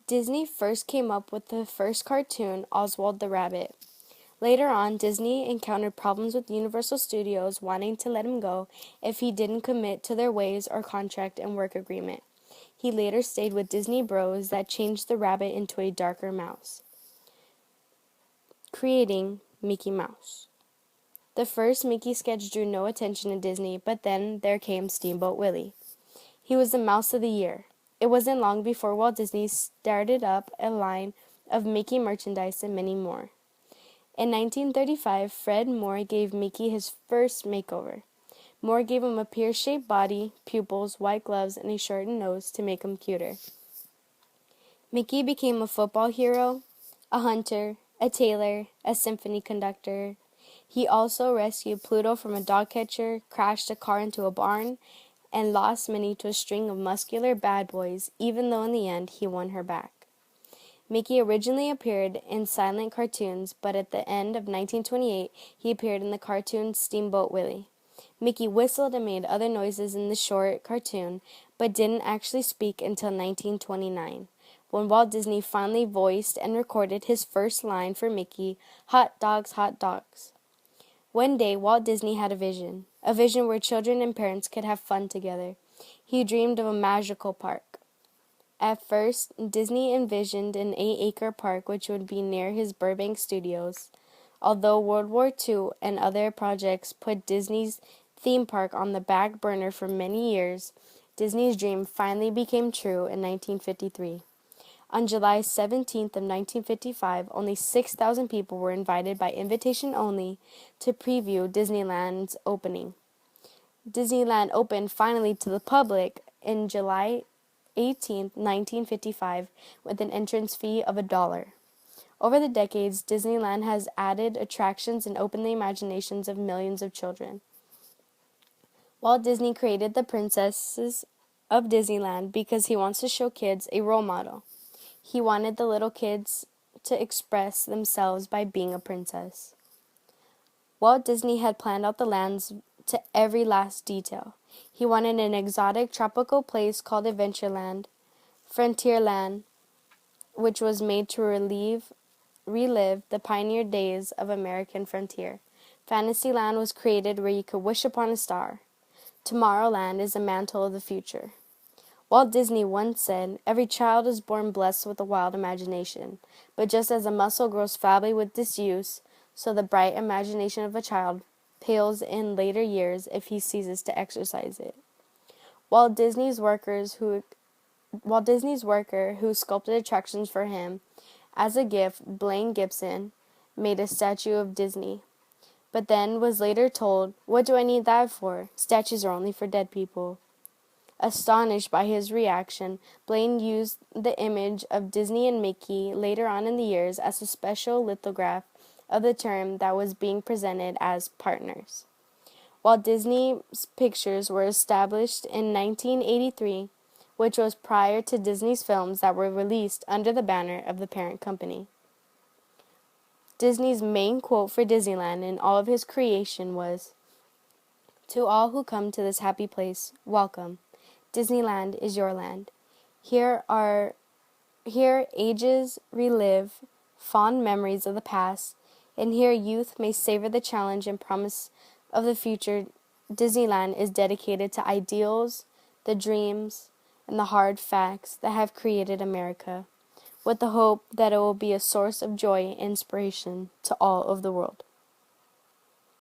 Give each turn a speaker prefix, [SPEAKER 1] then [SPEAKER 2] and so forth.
[SPEAKER 1] Disney first came up with the first cartoon, Oswald the Rabbit. Later on, Disney encountered problems with Universal Studios wanting to let him go if he didn't commit to their ways or contract and work agreement. He later stayed with Disney Bros that changed the rabbit into a darker mouse, creating Mickey Mouse. The first Mickey sketch drew no attention to Disney, but then there came Steamboat Willie. He was the Mouse of the Year. It wasn't long before Walt Disney started up a line of Mickey merchandise and many more. In 1935, Fred Moore gave Mickey his first makeover. Moore gave him a pear-shaped body, pupils, white gloves, and a shortened nose to make him cuter. Mickey became a football hero, a hunter, a tailor, a symphony conductor. He also rescued Pluto from a dog catcher, crashed a car into a barn, and lost Minnie to a string of muscular bad boys, even though in the end he won her back. Mickey originally appeared in silent cartoons, but at the end of 1928, he appeared in the cartoon Steamboat Willie. Mickey whistled and made other noises in the short cartoon, but didn't actually speak until 1929, when Walt Disney finally voiced and recorded his first line for Mickey, "Hot dogs, hot dogs." One day, Walt Disney had a vision where children and parents could have fun together. He dreamed of a magical park. At first, Disney envisioned an 8-acre park which would be near his Burbank studios. Although World War II and other projects put Disney's theme park on the back burner for many years, Disney's dream finally became true in 1953. On July 17th of 1955, only 6,000 people were invited by invitation only to preview Disneyland's opening. Disneyland opened finally to the public in July 18, 1955, with an entrance fee of $1. Over the decades, Disneyland has added attractions and opened the imaginations of millions of children. Walt Disney created the Princesses of Disneyland because he wants to show kids a role model. He wanted the little kids to express themselves by being a princess. Walt Disney had planned out the lands to every last detail. He wanted an exotic tropical place called Adventureland, Frontierland, which was made to relive the pioneer days of American frontier. Fantasyland was created where you could wish upon a star. Tomorrowland is the mantle of the future. Walt Disney once said, "Every child is born blessed with a wild imagination, but just as a muscle grows flabby with disuse, so the bright imagination of a child pales in later years if he ceases to exercise it." Walt Disney's worker who sculpted attractions for him as a gift, Blaine Gibson, made a statue of Disney, but then was later told, "What do I need that for? Statues are only for dead people." Astonished by his reaction, Blaine used the image of Disney and Mickey later on in the years as a special lithograph of the term that was being presented as partners. Walt Disney's Pictures were established in 1983, which was prior to Disney's films that were released under the banner of the parent company. Disney's main quote for Disneyland in all of his creation was, "To all who come to this happy place, welcome. Disneyland is your land. Here ages relive fond memories of the past, and here youth may savor the challenge and promise of the future. Disneyland is dedicated to ideals, the dreams, and the hard facts that have created America, with the hope that it will be a source of joy and inspiration to all of the world."